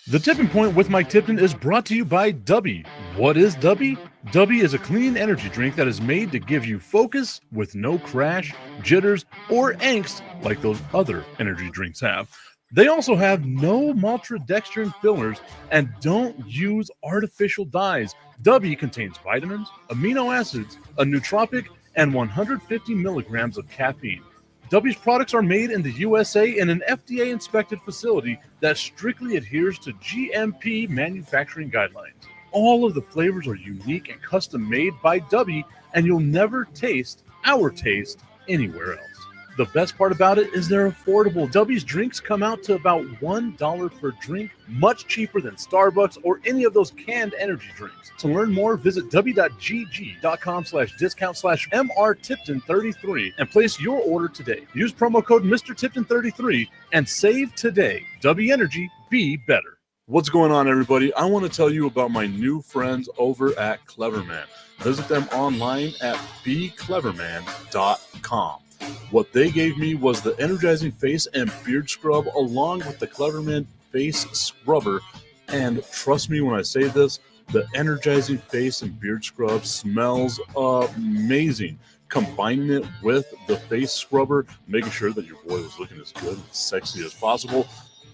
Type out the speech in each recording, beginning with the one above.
The Tipping Point with Mike Tipton is brought to you by Dubby. What is Dubby? Dubby is a clean energy drink that is made to give you focus with no crash, jitters, or angst like those other energy drinks have. They also have no maltodextrin fillers and don't use artificial dyes. Dubby contains vitamins, amino acids, a nootropic, and 150 milligrams of caffeine. W's products are made in the USA in an FDA-inspected facility that strictly adheres to GMP manufacturing guidelines. All of the flavors are unique and custom-made by W, and you'll never taste our taste anywhere else. The best part about it is they're affordable. W's drinks come out to about $1 per drink, much cheaper than Starbucks or any of those canned energy drinks. To learn more, visit w.gg.com/discount/MRTipton33 and place your order today. Use promo code MrTipton33 and save today. W Energy, be better. What's going on, everybody? I want to tell you about my new friends over at Cleverman. Visit them online at becleverman.com. What they gave me was the energizing face and beard scrub along with the Cleverman face scrubber. And trust me when I say this, the energizing face and beard scrub smells amazing. Combining it with the face scrubber, making sure that your boy was looking as good and sexy as possible,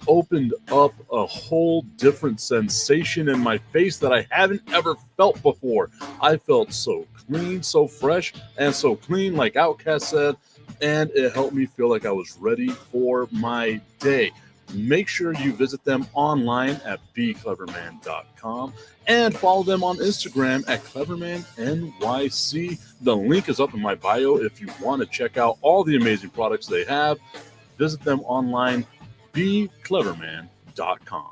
opened up a whole different sensation in my face that I haven't ever felt before. I felt so clean, so fresh, and so clean, like Outcast said, and it helped me feel like I was ready for my day. Make sure you visit them online at becleverman.com and follow them on Instagram at clevermannyc. The link is up in my bio if you want to check out all the amazing products they have. Visit them online, becleverman.com.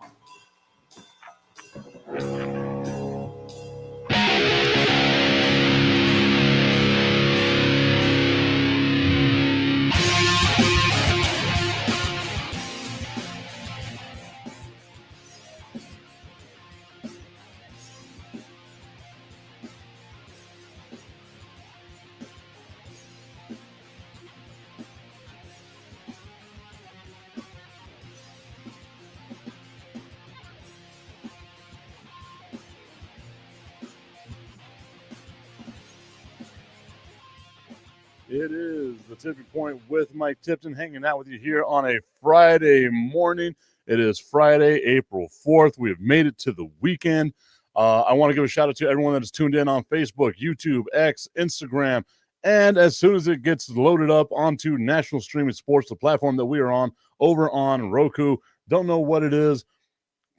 It is the Tipping Point with Mike Tipton, hanging out with you here on a Friday morning. It is Friday, April 4th. We have made it to the weekend. I want to give a shout out to everyone that is tuned in on Facebook, YouTube, X, Instagram, and as soon as it gets loaded up onto National Streaming Sports, the platform that we are on, over on Roku. Don't know what it is.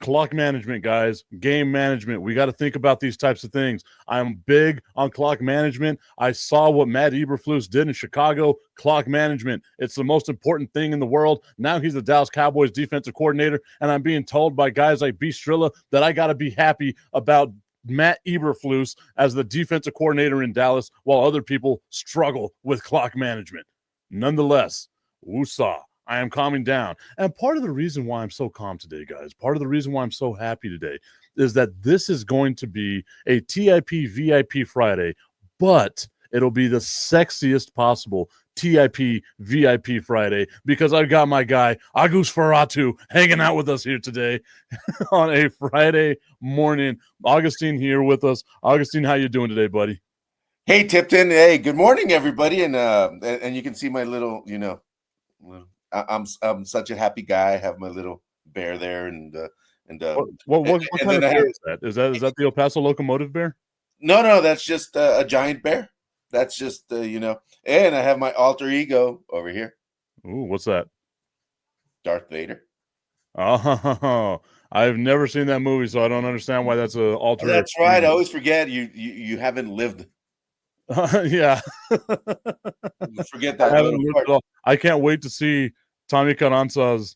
Clock management, guys, game management. We got to think about these types of things. I'm big on clock management. I saw what Matt Eberflus did in Chicago. Clock management. It's the most important thing in the world. Now he's the Dallas Cowboys defensive coordinator, and I'm being told by guys like B. Strilla that I got to be happy about Matt Eberflus as the defensive coordinator in Dallas while other people struggle with clock management. Nonetheless, woosah. I am calming down. And part of the reason why I'm so calm today, guys, part of the reason why I'm so happy today is that this is going to be a TIP VIP Friday, but it'll be the sexiest possible TIP VIP Friday because I've got my guy, Agus Ferratu, hanging out with us here today on a Friday morning. Augustine here with us. Augustine, how you doing today, buddy? Hey, Tipton. Hey, good morning, everybody. And you can see my little, I'm such a happy guy. I have my little bear there, and what kind of bear is that? Is that the El Paso Locomotive bear? No, that's just a giant bear. That's just and I have my alter ego over here. Ooh, what's that? Darth Vader. Oh, I've never seen that movie, so I don't understand why that's an alter. That's right. I always forget you haven't lived. Yeah, forget that. I haven't lived at all. I can't wait to see Tommy Carranza's.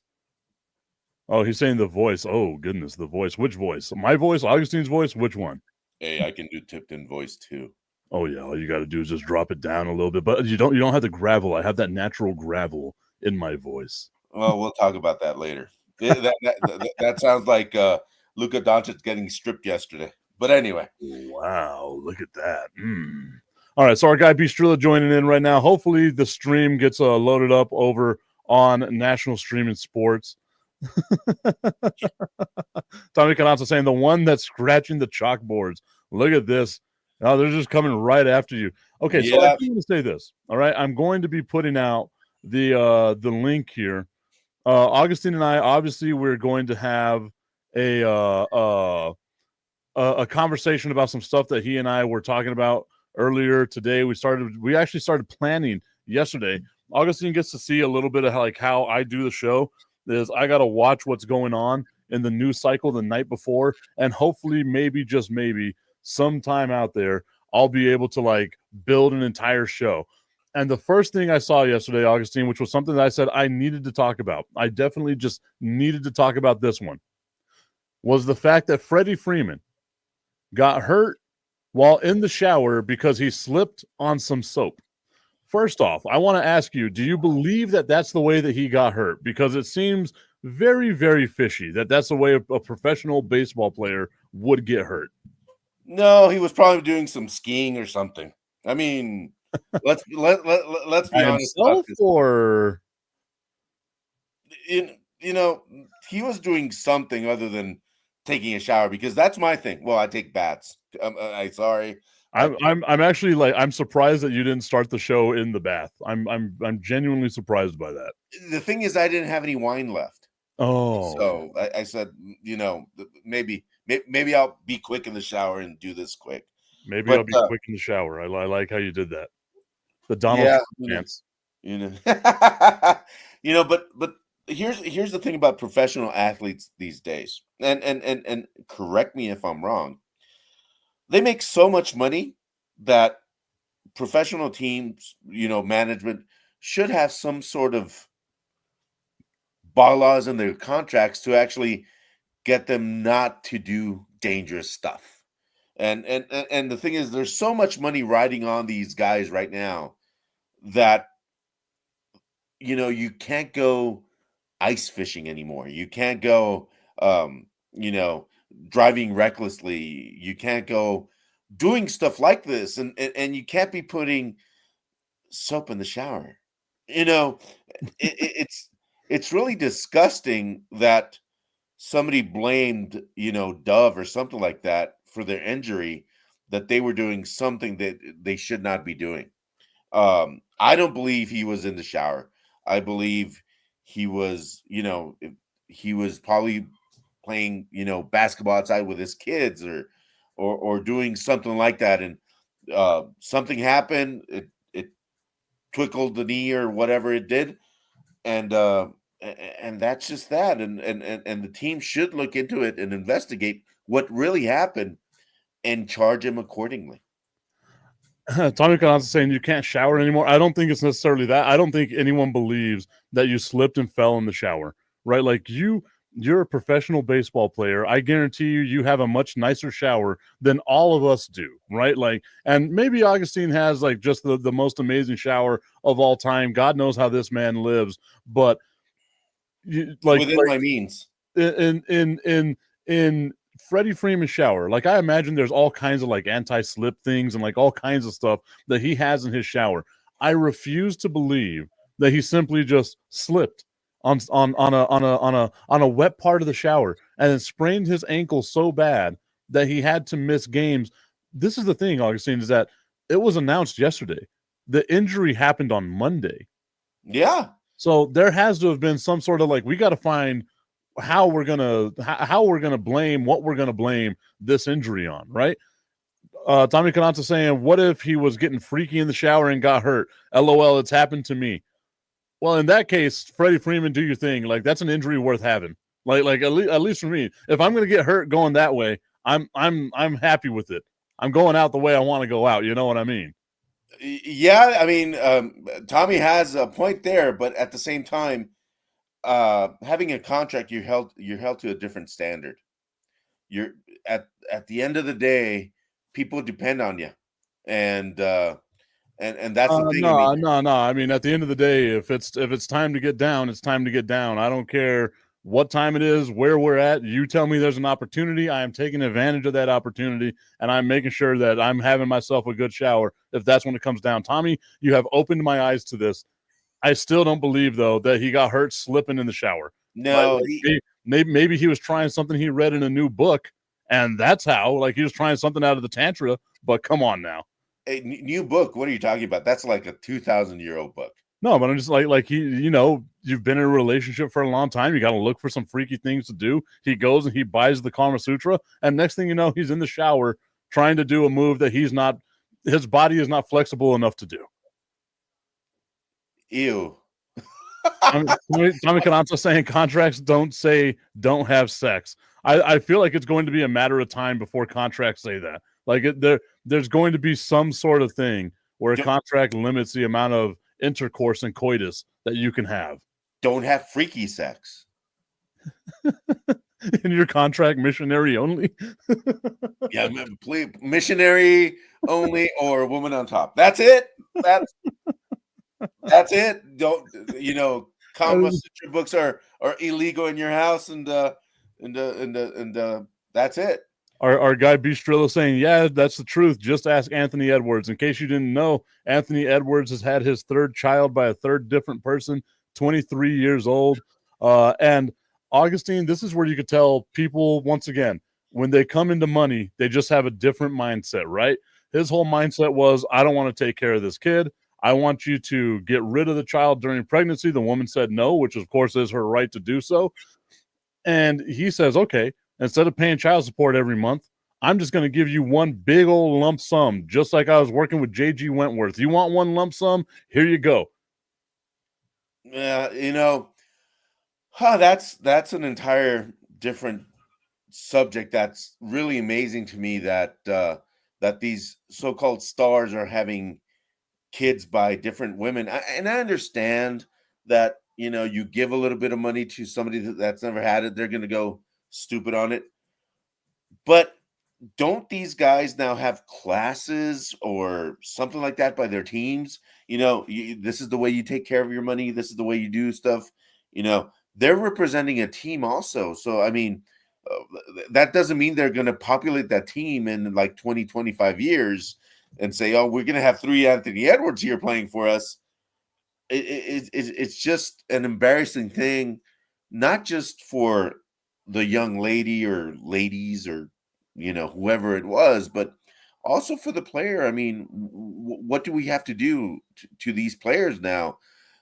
Oh, he's saying the voice. Oh, goodness, the voice. Which voice? My voice? Augustine's voice? Which one? Hey, I can do Tipton voice too. Oh, yeah. All you got to do is just drop it down a little bit. But you don't have the gravel. I have that natural gravel in my voice. Well, we'll talk about that later. That sounds like Luka Doncic getting stripped yesterday. But anyway. Wow, look at that. All right, so our guy B. Strilla joining in right now. Hopefully the stream gets loaded up over on National Streaming Sports. Tommy Canazzo saying the one that's scratching the chalkboards. Look at this. Oh, they're just coming right after you. Okay, so I'm going to say this. All right, I'm going to be putting out the link here. Augustine and I, obviously, we're going to have a conversation about some stuff that he and I were talking about earlier today. We actually started planning yesterday. Augustine gets to see a little bit of how I do the show. Is I got to watch what's going on in the news cycle the night before, and hopefully, maybe just maybe, sometime out there, I'll be able to build an entire show. And the first thing I saw yesterday, Augustine, which was something that I said I needed to talk about, I definitely just needed to talk about this one, was the fact that Freddie Freeman got hurt while in the shower because he slipped on some soap. First off, I want to ask you, do you believe that that's the way that he got hurt? Because it seems very, very fishy that that's the way a professional baseball player would get hurt. No, he was probably doing some skiing or something. I mean, let's be honest about this. Or he was doing something other than taking a shower, because that's my thing. Well, I take baths. I'm sorry. I'm actually I'm surprised that you didn't start the show in the bath. I'm genuinely surprised by that. The thing is, I didn't have any wine left. Oh, so I said, maybe I'll be quick in the shower and do this quick. Maybe I'll be quick in the shower. I like how you did that. The Donald dance. But here's the thing about professional athletes these days, and correct me if I'm wrong. They make so much money that professional teams, management should have some sort of bylaws in their contracts to actually get them not to do dangerous stuff. And the thing is, there's so much money riding on these guys right now that you can't go ice fishing anymore. You can't go driving recklessly. You can't go doing stuff like this, and you can't be putting soap in the shower. It's really disgusting that somebody blamed Dove or something like that for their injury, that they were doing something that they should not be doing. I don't believe he was in the shower. I believe he was probably playing, basketball outside with his kids or doing something like that. And something happened. It twickled the knee or whatever it did. And that's just that. And the team should look into it and investigate what really happened and charge him accordingly. Tommy Canazzo saying you can't shower anymore. I don't think it's necessarily that. I don't think anyone believes that you slipped and fell in the shower, right? Like you're a professional baseball player. I guarantee you have a much nicer shower than all of us do, right? And maybe Augustine has just the most amazing shower of all time. God knows how this man lives, but within my means. In Freddie Freeman's shower, I imagine there's all kinds of anti-slip things and all kinds of stuff that he has in his shower. I refuse to believe that he simply just slipped on a wet part of the shower and then sprained his ankle so bad that he had to miss games. This is the thing, Augustine, is that it was announced yesterday. The injury happened on Monday. Yeah. So there has to have been some sort of we got to find how we're gonna blame what we're gonna blame this injury on, right? Tommy Canazzo saying, what if he was getting freaky in the shower and got hurt? LOL, it's happened to me. Well, in that case, Freddie Freeman, do your thing. That's an injury worth having. At least for me, if I'm gonna get hurt going that way, I'm happy with it. I'm going out the way I want to go out. You know what I mean? Yeah, I mean, Tommy has a point there, but at the same time, having a contract, you're held to a different standard. You're at the end of the day, people depend on you, and that's the thing. No. I mean, at the end of the day, if it's time to get down, it's time to get down. I don't care what time it is, where we're at. You tell me there's an opportunity, I am taking advantage of that opportunity, and I'm making sure that I'm having myself a good shower if that's when it comes down. Tommy, you have opened my eyes to this. I still don't believe, though, that he got hurt slipping in the shower. No, maybe he was trying something he read in a new book, and that's how, like, he was trying something out of the Tantra. But come on now. a new book. What are you talking about? That's like a 2,000-year-old book. No, but I'm just like he, you've been in a relationship for a long time. You got to look for some freaky things to do. He goes and he buys the Kama Sutra, and next thing you know, he's in the shower trying to do a move that his body is not flexible enough to do. Ew. Tommy Cananza saying contracts don't have sex. I feel like it's going to be a matter of time before contracts say that. Like there's going to be some sort of thing where a contract limits the amount of intercourse and coitus that you can have. Don't have freaky sex. In your contract, missionary only. Yeah, please, missionary only or woman on top. That's it. That's it. Don't Kama Sutra books are illegal in your house, and that's it. Our guy Bistrilla saying, yeah, that's the truth. Just ask Anthony Edwards. In case you didn't know, Anthony Edwards has had his third child by a third different person, 23 years old. And Augustine, this is where you could tell people, once again, when they come into money, they just have a different mindset, right? His whole mindset was, I don't want to take care of this kid. I want you to get rid of the child during pregnancy. The woman said no, which of course is her right to do so. And he says, okay, instead of paying child support every month, I'm just going to give you one big old lump sum, just like I was working with J.G. Wentworth. You want one lump sum? Here you go. Yeah, that's an entire different subject. That's really amazing to me that these so-called stars are having kids by different women. And I understand that, you give a little bit of money to somebody that's never had it, they're going to go stupid on it. But don't these guys now have classes or something like that by their teams? This is the way you take care of your money. This is the way you do stuff. They're representing a team also. So, I mean, that doesn't mean they're going to populate that team in like 20, 25 years and say, oh, we're going to have 3 Anthony Edwards here playing for us. It's just an embarrassing thing, not just for the young lady or ladies or, whoever it was, but also for the player. I mean, what do we have to do to these players now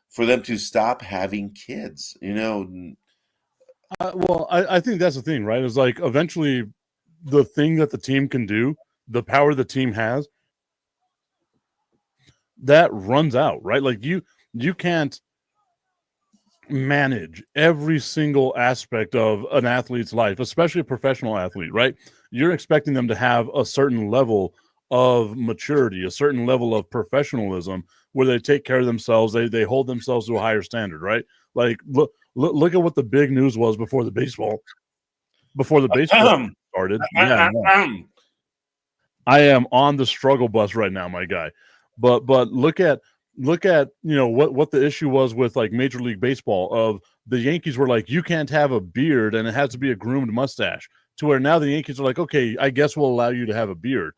for them to stop having kids, Well, I think that's the thing, right? It's like eventually the thing that the team can do, the power the team has, that runs out, right? Like you can't manage every single aspect of an athlete's life, especially a professional athlete, right? You're expecting them to have a certain level of maturity, a certain level of professionalism where they take care of themselves. They hold themselves to a higher standard, right? Like look at what the big news was before the baseball started. Yeah, I am on the struggle bus right now, my guy. But look at what the issue was with like Major League Baseball. Of the Yankees were like, you can't have a beard and it has to be a groomed mustache, to where now the Yankees are like, okay, I guess we'll allow you to have a beard.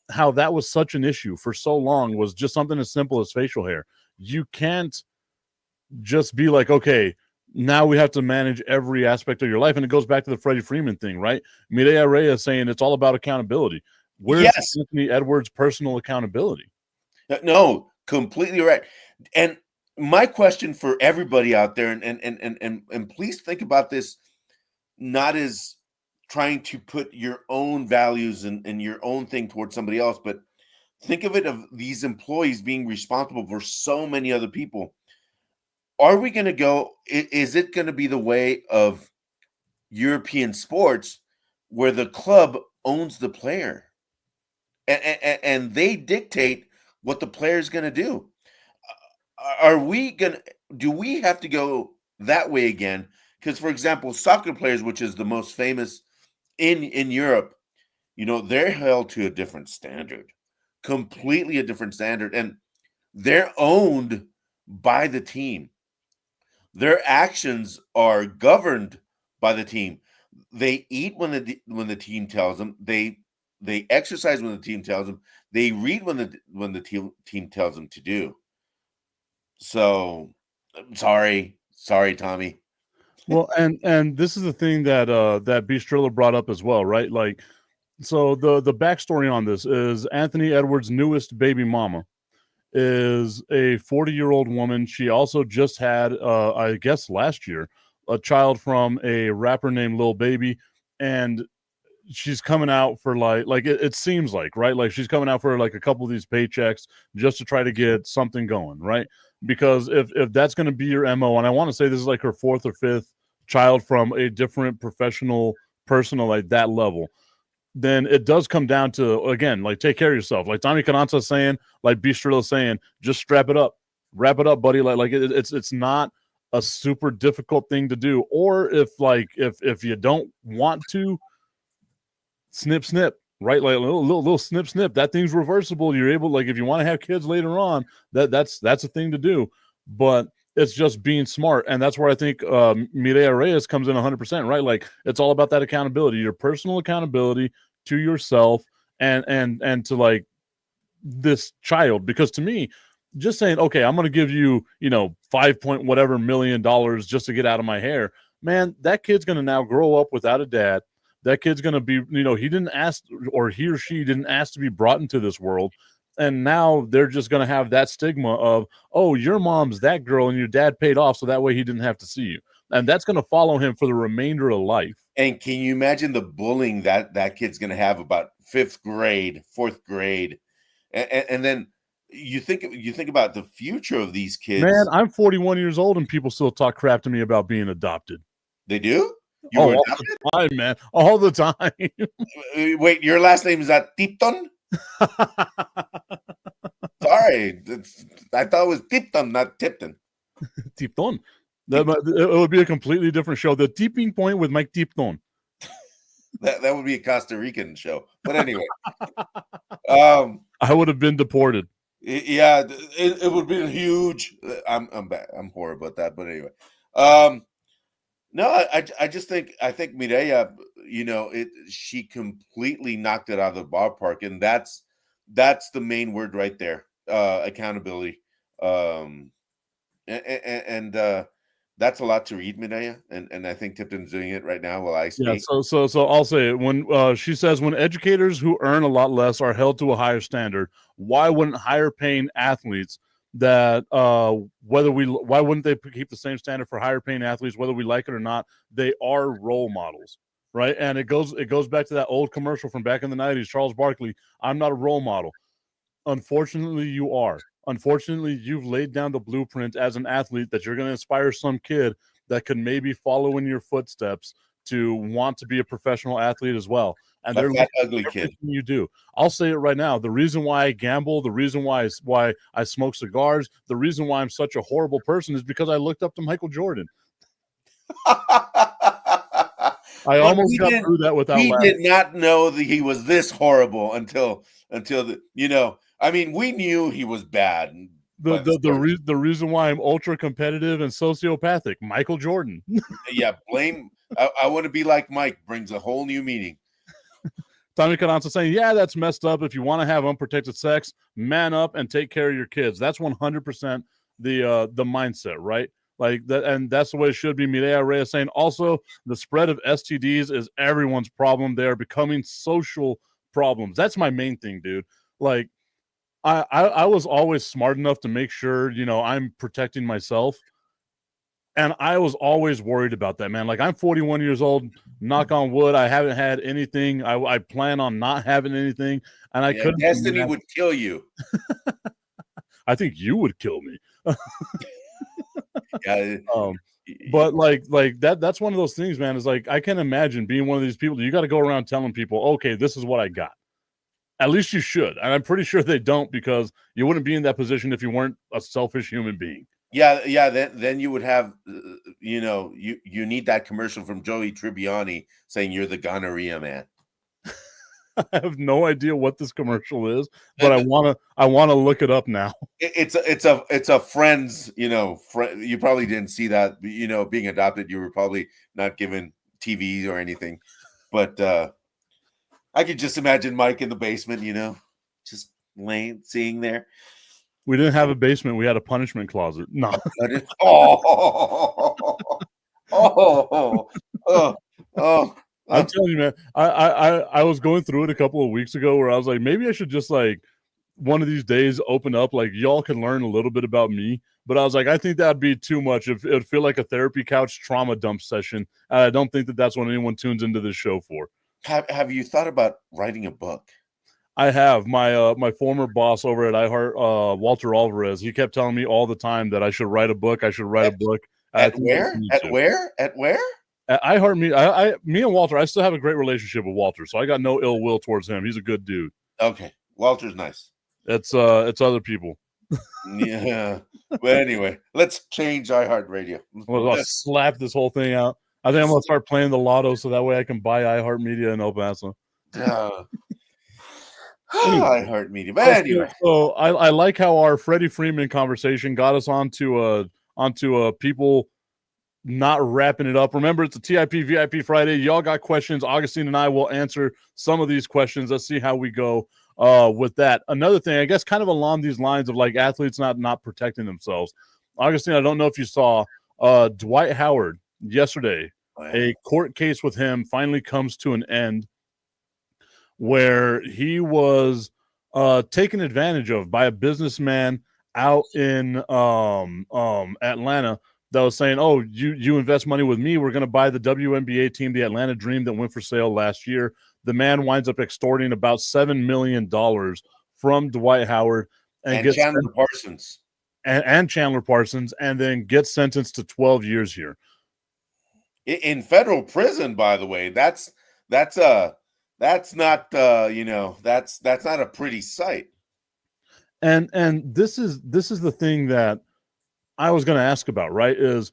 How that was such an issue for so long was just something as simple as facial hair. You can't just be like, okay, now we have to manage every aspect of your life. And it goes back to the Freddie Freeman thing, right? Mireya Reyes saying it's all about accountability. Where's Anthony Edwards' personal accountability? No, completely right. And my question for everybody out there, and please think about this, not as trying to put your own values and your own thing towards somebody else, but think of it of these employees being responsible for so many other people. Are we going to go, is it going to be the way of European sports where the club owns the player and they dictate what the player is going to do? Do we have to go that way again? Because, for example, soccer players, which is the most famous in Europe, they're held to a different standard, completely a different standard, and they're owned by the team. Their actions are governed by the team. They eat when the team tells them. They exercise when the team tells them. They read when the team tells them to do. So, sorry, Tommy. Well, and this is the thing that that B. Striller brought up as well, right? Like, so the backstory on this is Anthony Edwards' newest baby mama is a 40-year-old woman. She also just had, I guess last year, a child from a rapper named Lil Baby, and she's coming out for like it seems like, right? Like she's coming out for like a couple of these paychecks just to try to get something going, right? Because if that's going to be your MO, and I want to say this is like her fourth or fifth child from a different professional person of like that level, then it does come down to, again, like, take care of yourself. Like Tommy Cananza saying, like Bistrillo saying, just strap it up, wrap it up, buddy. Like it's not a super difficult thing to do. Or if you don't want to, snip snip, right? Like a little snip snip. That thing's reversible. You're able, like, if you want to have kids later on, that's a thing to do. But it's just being smart, and that's where I think Mireya Reyes comes in 100%, right? Like, it's all about that accountability, your personal accountability to yourself and to like this child. Because to me, just saying, okay, I'm going to give you, 5 point whatever million dollars just to get out of my hair, man, that kid's going to now grow up without a dad. That kid's going to be, he didn't ask, or he or she didn't ask to be brought into this world. And now they're just going to have that stigma of, oh, your mom's that girl and your dad paid off, so that way he didn't have to see you. And that's going to follow him for the remainder of life. And can you imagine the bullying that kid's going to have about fifth grade, fourth grade, and then you think about the future of these kids. Man, I'm 41 years old and people still talk crap to me about being adopted. They do? You were adopted? All the time, man. All the time. Wait, your last name is that Tipton? Sorry, I thought it was Tipton, not Tipton. Tipton. It would be a completely different show. The Tipping Point with Mike Tipton. That would be a Costa Rican show. But anyway. I would have been deported. Yeah, it would be huge. I'm bad. I'm horrible at that. But anyway. No, I just think Mireya, she completely knocked it out of the ballpark, and that's the main word right there, accountability. And that's a lot to read, Mireya, and I think Tipton's doing it right now while I speak. Yeah, so I'll say it. When she says, when educators who earn a lot less are held to a higher standard, why wouldn't higher paying athletes that why wouldn't they keep the same standard for higher paying athletes, whether we like it or not? They are role models, right? And it goes back to that old commercial from back in the 90s, Charles Barkley, I'm not a role model. Unfortunately, you are. Unfortunately, you've laid down the blueprint as an athlete that you're going to inspire some kid that could maybe follow in your footsteps to want to be a professional athlete as well. And they're that ugly kid you do. I'll say it right now. The reason why I gamble, the reason why I smoke cigars, the reason why I'm such a horrible person is because I looked up to Michael Jordan. I almost got through that without laughing. He did not know that he was this horrible until I mean, we knew he was bad. The reason why I'm ultra competitive and sociopathic, Michael Jordan. Yeah, blame. I want to be like Mike brings a whole new meaning. Tommy Cananza saying, yeah, that's messed up. If you want to have unprotected sex, man up and take care of your kids. That's 100% the mindset, right? Like that, and that's the way it should be. Mireya Reyes saying also the spread of STDs is everyone's problem. They are becoming social problems. That's my main thing, dude. Like I was always smart enough to make sure, I'm protecting myself. And I was always worried about that, man. Like, I'm 41 years old, knock on wood. I haven't had anything. I plan on not having anything. And I couldn't. Destiny would kill you. I think you would kill me. Yeah. But like that's one of those things, man. Is like, I can imagine being one of these people. You got to go around telling people, okay, this is what I got. At least you should. And I'm pretty sure they don't, because you wouldn't be in that position if you weren't a selfish human being. Yeah. Then you would have, you need that commercial from Joey Tribbiani saying you're the gonorrhea man. I have no idea what this commercial is, but I want to look it up now. It's a Friends, you probably didn't see that, being adopted, you were probably not given TV or anything, but I could just imagine Mike in the basement, just seeing there. We didn't have a basement. We had a punishment closet. No. Oh, oh, oh, I'm telling you, man. I was going through it a couple of weeks ago where I was like, maybe I should just like one of these days open up, like y'all can learn a little bit about me. But I was like, I think that'd be too much. If it'd feel like a therapy couch trauma dump session. I don't think that that's what anyone tunes into this show for. have you thought about writing a book? I have my former boss over at iHeart, Walter Alvarez. He kept telling me all the time that I should write a book. I should write a book. At where? At where? At where? At iHeart me, me and Walter. I still have a great relationship with Walter, so I got no ill will towards him. He's a good dude. Okay, Walter's nice. It's other people. Yeah, but anyway, let's change iHeartRadio. I'll slap this whole thing out. I think I'm gonna start playing the lotto so that way I can buy iHeartMedia in El Paso. iHeartMedia. But anyway, so I like how our Freddie Freeman conversation got us onto people not wrapping it up. Remember, it's a TIP VIP Friday. Y'all got questions. Augustine and I will answer some of these questions. Let's see how we go with that. Another thing, I guess, kind of along these lines of like athletes not protecting themselves. Augustine, I don't know if you saw Dwight Howard yesterday. A court case with him finally comes to an end where he was taken advantage of by a businessman out in Atlanta that was saying, oh, you invest money with me, we're going to buy the WNBA team, the Atlanta Dream, that went for sale last year. The man winds up extorting about $7 million from Dwight Howard and gets Chandler Parsons. And Chandler Parsons, and then gets sentenced to 12 years here. In federal prison, by the way. That's not that's not a pretty sight. And this is the thing that I was going to ask about, right? Is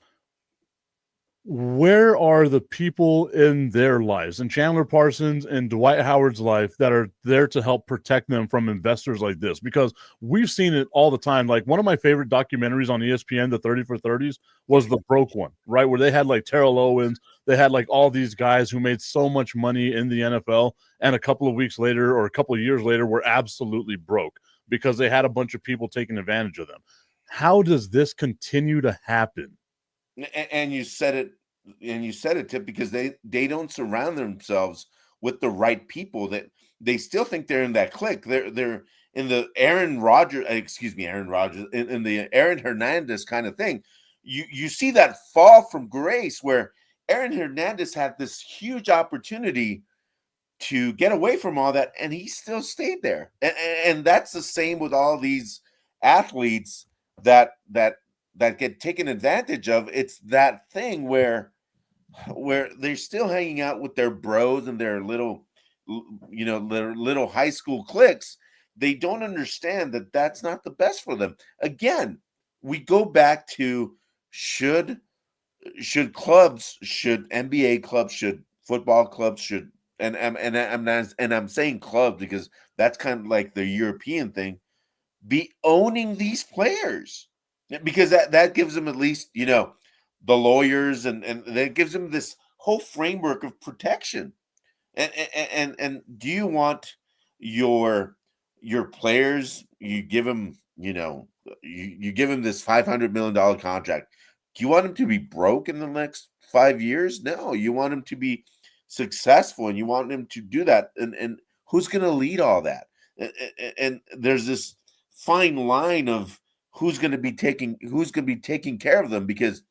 where are the people in their lives, and Chandler Parsons and Dwight Howard's life, that are there to help protect them from investors like this? Because we've seen it all the time. Like one of my favorite documentaries on ESPN, the 30 for 30s, was the Broke one, right? Where they had like Terrell Owens, they had like all these guys who made so much money in the NFL, and a couple of weeks later or a couple of years later were absolutely broke because they had a bunch of people taking advantage of them. How does this continue to happen? And you said it, Tip, because they don't surround themselves with the right people. That they still think they're in that clique. They're in the Aaron Rodgers, in the Aaron Hernandez kind of thing. You see that fall from grace where Aaron Hernandez had this huge opportunity to get away from all that, and he still stayed there. And that's the same with all these athletes that get taken advantage of. It's that thing where they're still hanging out with their bros and their little high school cliques. They don't understand that that's not the best for them. Again, we go back to should clubs, should NBA clubs, should football clubs, should and I'm saying clubs because that's kind of like the European thing, be owning these players, because that gives them at least, the lawyers, and that gives them this whole framework of protection. And do you want your players, you give them, you give them this $500 million contract. Do you want them to be broke in the next 5 years? No, you want them to be successful, and you want them to do that. And who's going to lead all that? And there's this fine line of who's going to be taking care of them, because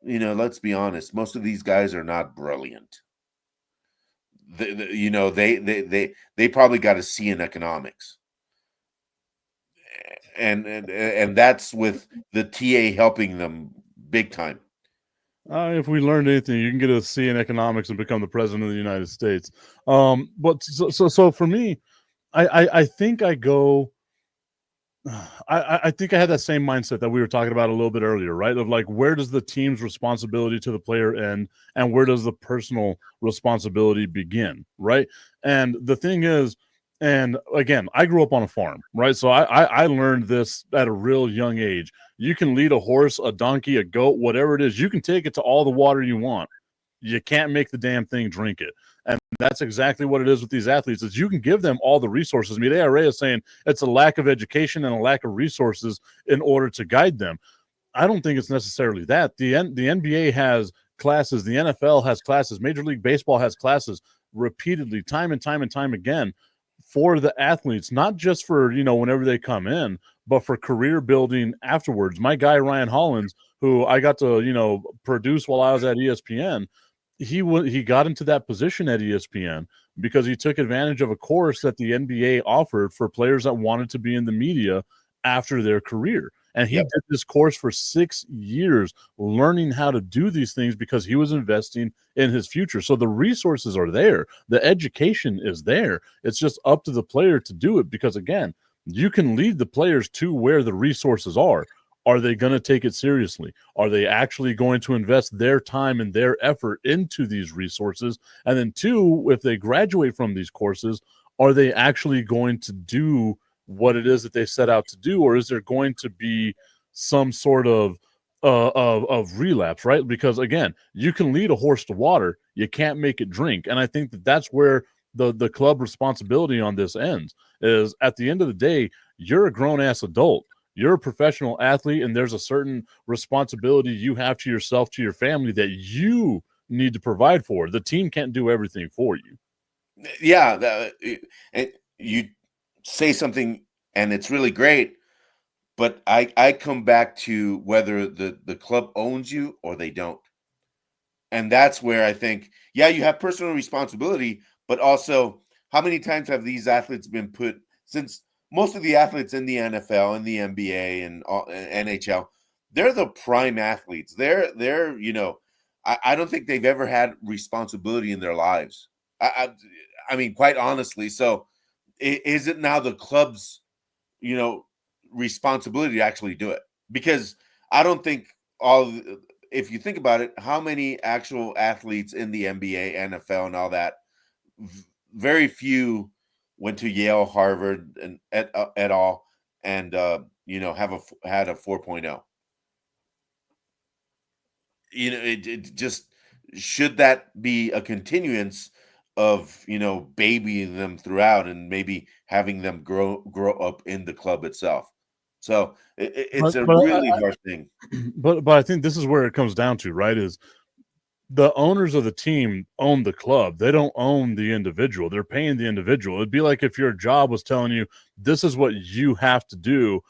let's be honest, most of these guys are not brilliant. They probably got a C in economics, and that's with the TA helping them big time. If we learned anything, you can get a C in economics and become the president of the United States. But so for me, I think I go. I think I had that same mindset that we were talking about a little bit earlier, right? Of like, where does the team's responsibility to the player end, and where does the personal responsibility begin, right? And the thing is, and again, I grew up on a farm, right? So I learned this at a real young age. You can lead a horse, a donkey, a goat, whatever it is. You can take it to all the water you want. You can't make the damn thing drink it. And that's exactly what it is with these athletes, is you can give them all the resources. I mean, ARA is saying it's a lack of education and a lack of resources in order to guide them. I don't think it's necessarily that. The NBA has classes, the NFL has classes, Major League Baseball has classes repeatedly, time and time and time again for the athletes, not just for, whenever they come in, but for career building afterwards. My guy, Ryan Hollins, who I got to, produce while I was at ESPN, he got into that position at ESPN because he took advantage of a course that the NBA offered for players that wanted to be in the media after their career. And he did this course for 6 years, learning how to do these things because he was investing in his future. So the resources are there. The education is there. It's just up to the player to do it because, again, you can lead the players to where the resources are. Are they going to take it seriously? Are they actually going to invest their time and their effort into these resources? And then 2, if they graduate from these courses, are they actually going to do what it is that they set out to do, or is there going to be some sort of relapse, right? Because again, you can lead a horse to water, you can't make it drink. And I think that that's where the club responsibility on this ends. Is at the end of the day, you're a grown ass adult. You're a professional athlete, and there's a certain responsibility you have to yourself, to your family, that you need to provide for. The team can't do everything for you. Yeah, you say something, and it's really great, but I come back to whether the club owns you or they don't. And that's where I think, yeah, you have personal responsibility, but also how many times have these athletes been put, since most of the athletes in the NFL and the NBA and NHL, they're the prime athletes. They're I don't think they've ever had responsibility in their lives. I mean, quite honestly. So is it now the club's, responsibility to actually do it? Because I don't think if you think about it, how many actual athletes in the NBA, NFL, and all that, very few went to Yale, Harvard, and et al. And had a 4.0. It just, should that be a continuance of babying them throughout and maybe having them grow up in the club itself? So it's a really harsh thing. But I think this is where it comes down to, right? Is the owners of the team own the club. They don't own the individual. They're paying the individual. It'd be like if your job was telling you this is what you have to do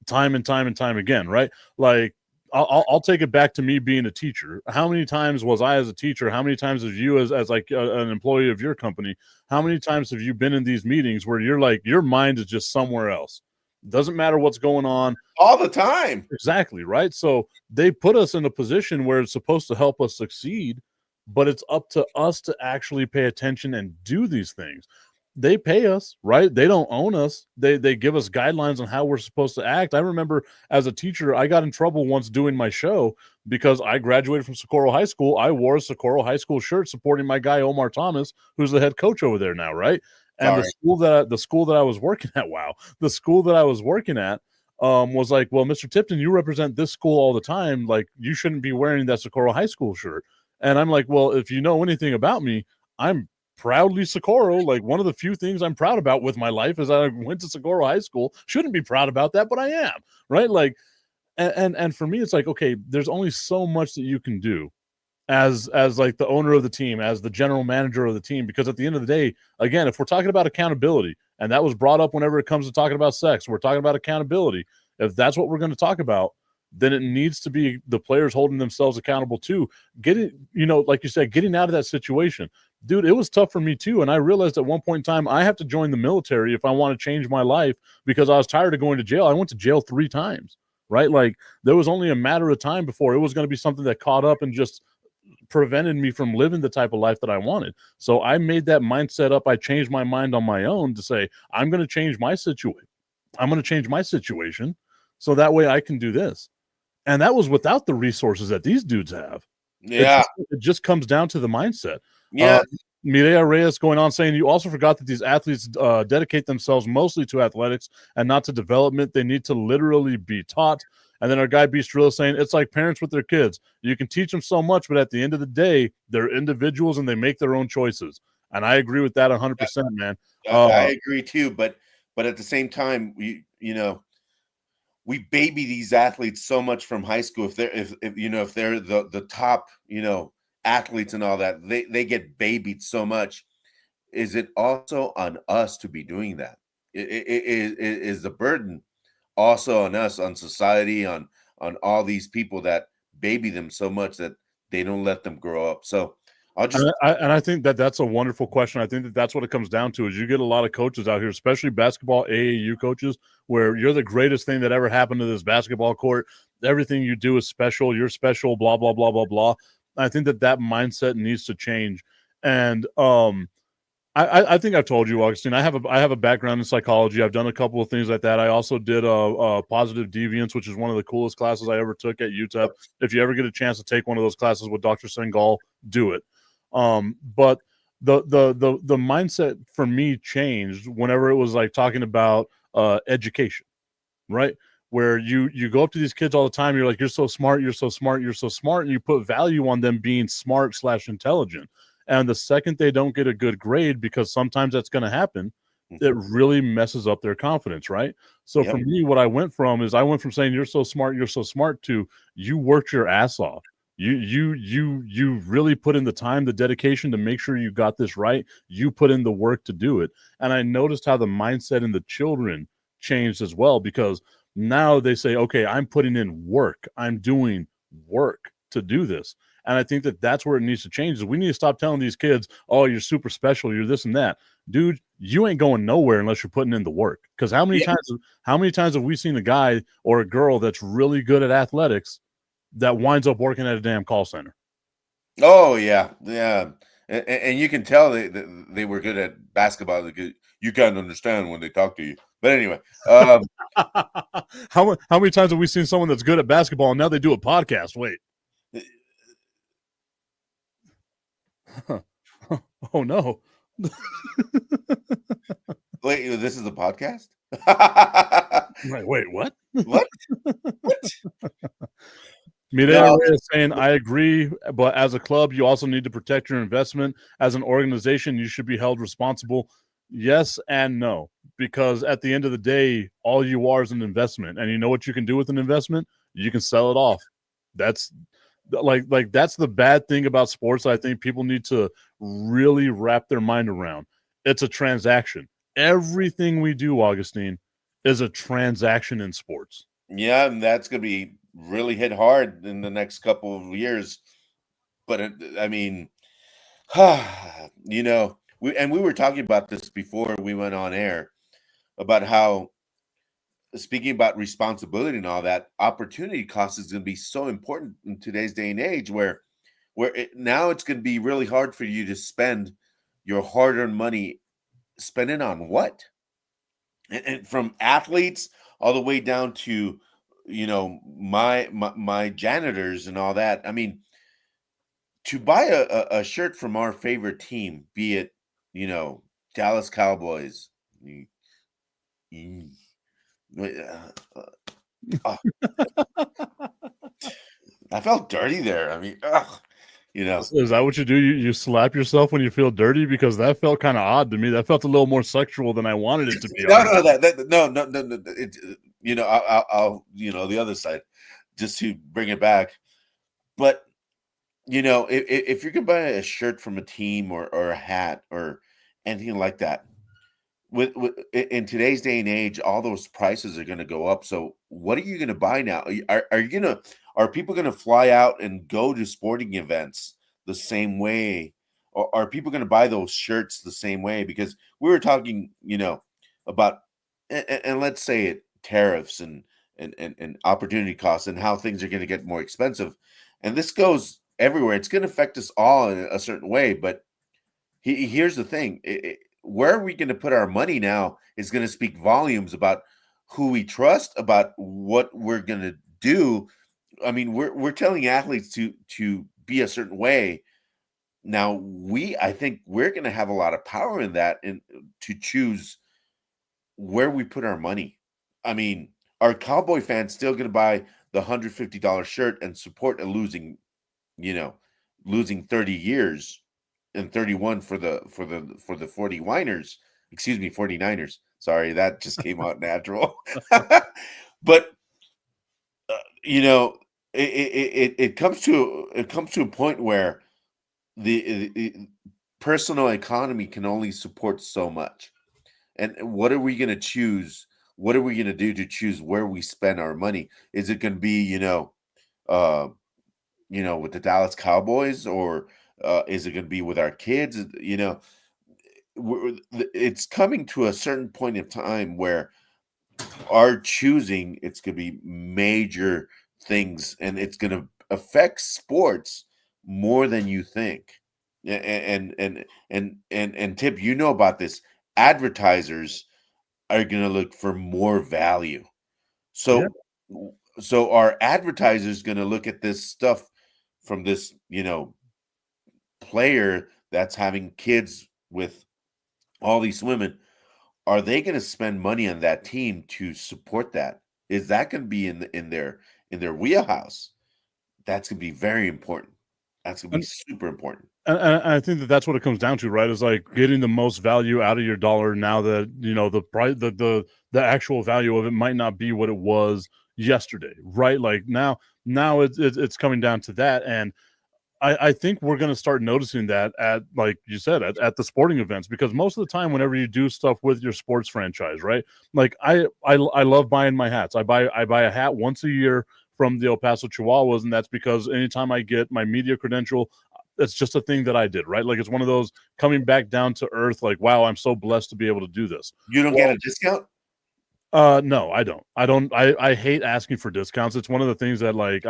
time and time and time again, right? Like I'll take it back to me being a teacher. How many times was I as a teacher? How many times have you as like an employee of your company? How many times have you been in these meetings where you're like, your mind is just somewhere else? Doesn't matter what's going on. All the time. Exactly, right? So they put us in a position where it's supposed to help us succeed, but it's up to us to actually pay attention and do these things. They pay us, right? They don't own us. They give us guidelines on how we're supposed to act. I remember as a teacher, I got in trouble once doing my show because I graduated from Socorro High School. I wore a Socorro High School shirt supporting my guy Omar Thomas, who's the head coach over there now, right? And the school that I was working at, the school that I was working at was like, well, Mr. Tipton, you represent this school all the time. Like, you shouldn't be wearing that Socorro High School shirt. And I'm like, well, if you know anything about me, I'm proudly Socorro. Like, one of the few things I'm proud about with my life is I went to Socorro High School. Shouldn't be proud about that, but I am, right? Like, and for me, it's like, okay, there's only so much that you can do as like the owner of the team, as the general manager of the team, because at the end of the day, again, if we're talking about accountability, and that was brought up whenever it comes to talking about sex, we're talking about accountability. If that's what we're going to talk about, then it needs to be the players holding themselves accountable too. Getting, like you said, getting out of that situation. Dude, it was tough for me too. And I realized at one point in time, I have to join the military if I want to change my life, because I was tired of going to jail. I went to jail 3 times, right? Like, there was only a matter of time before it was going to be something that caught up and just prevented me from living the type of life that I wanted. So I made that mindset up. I changed my mind on my own to say, I'm going to change my situation. I'm going to change my situation so that way I can do this. And that was without the resources that these dudes have. Yeah. It just comes down to the mindset. Yeah. Mireya Reyes going on saying, you also forgot that these athletes dedicate themselves mostly to athletics and not to development. They need to literally be taught. And then our guy Beastrilla saying, it's like parents with their kids. You can teach them so much, but at the end of the day, they're individuals and they make their own choices. And I agree with that 100%, man. I agree too. But at the same time, we baby these athletes so much from high school. If they're the top, athletes and all that, they get babied so much. Is it also on us to be doing that? Is the burden also on us, on society, on all these people that baby them so much that they don't let them grow up? So I'll just I think that that's a wonderful question. I think that that's what it comes down to is you get a lot of coaches out here, especially basketball AAU coaches, where you're the greatest thing that ever happened to this basketball court. Everything you do is special. You're special, blah, blah, blah, blah, blah. I think that that mindset needs to change. And I think I've told you, Augustine, I have a background in psychology. I've done a couple of things like that. I also did a positive deviance, which is one of the coolest classes I ever took at UTEP. If you ever get a chance to take one of those classes with Dr. Sengal, do it. But the mindset for me changed whenever it was like talking about education, right? Where you go up to these kids all the time, you're like, you're so smart, you're so smart, you're so smart, and you put value on them being smart/intelligent. And the second they don't get a good grade, because sometimes that's going to happen, it really messes up their confidence, right? So for me, what I went from saying you're so smart to you worked your ass off. You really put in the time, the dedication to make sure you got this right. You put in the work to do it. And I noticed how the mindset in the children changed as well, because now they say, okay, I'm putting in work. I'm doing work to do this. And I think that that's where it needs to change. Is we need to stop telling these kids, oh, you're super special, you're this and that. Dude, you ain't going nowhere unless you're putting in the work. Because how many times have we seen a guy or a girl that's really good at athletics that winds up working at a damn call center? Oh yeah, yeah, and you can tell they were good at basketball. You can't understand when they talk to you. But anyway, how many times have we seen someone that's good at basketball and now they do a podcast? Wait. Oh no. Wait, this is a podcast? Right, wait, what? What? Mireya is saying, I agree, but as a club, you also need to protect your investment. As an organization, you should be held responsible. Yes and no, because at the end of the day, all you are is an investment. And you know what you can do with an investment? You can sell it off. That's that's the bad thing about sports. I think people need to really wrap their mind around. It's a transaction. Everything we do, Augustine, is a transaction in sports. Yeah, and that's going to be really hit hard in the next couple of years. But I mean, we were talking about this before we went on air about how, speaking about responsibility and all that, opportunity cost is going to be so important in today's day and age, where now it's going to be really hard for you to spend your hard-earned money. Spend it on what? And from athletes all the way down to my janitors and all that. I mean, to buy a shirt from our favorite team, be it Dallas Cowboys. I felt dirty there. I mean, Is that what you do? You slap yourself when you feel dirty? Because that felt kind of odd to me. That felt a little more sexual than I wanted it to be. No. It, I'll the other side, just to bring it back. But if you're gonna buy a shirt from a team or a hat or anything like that, with in today's day and age, all those prices are going to go up. So what are you going to buy now? Are people going to fly out and go to sporting events the same way, or are people going to buy those shirts the same way? Because we were talking, about and let's say it tariffs and opportunity costs and how things are going to get more expensive, and this goes everywhere. It's going to affect us all in a certain way. But here's the thing. Where are we going to put our money now is going to speak volumes about who we trust, about what we're going to do. I mean, we're telling athletes to be a certain way. Now, I think we're going to have a lot of power in that, and to choose where we put our money. I mean, are Cowboy fans still going to buy the $150 shirt and support a losing 30 years? And 31 for the 40 Winers, 49ers. Sorry, that just came out natural. But you know, it comes to a point where the personal economy can only support so much. And what are we going to choose? What are we going to do to choose where we spend our money? Is it going to be, uh, with the Dallas Cowboys, or is it going to be with our kids? It's coming to a certain point of time where our choosing, it's going to be major things, and it's going to affect sports more than you think. And Tip, you know about this. Advertisers are going to look for more value. Yeah. So our advertisers going to look at this stuff from this, player that's having kids with all these women. Are they going to spend money on that team to support that? Is that going to be in their wheelhouse? That's going to be very important. That's going to be super important. And I think that's what it comes down to, right? Is like getting the most value out of your dollar now that the price, the actual value of it might not be what it was yesterday, right? Like now it's coming down to that, and I think we're going to start noticing that at, like you said, at the sporting events, because most of the time, whenever you do stuff with your sports franchise, right? Like I love buying my hats. I buy a hat once a year from the El Paso Chihuahuas, and that's because anytime I get my media credential, it's just a thing that I did, right? Like it's one of those coming back down to earth, like, wow, I'm so blessed to be able to do this. You don't get a discount? No, I don't. I hate asking for discounts. It's one of the things that like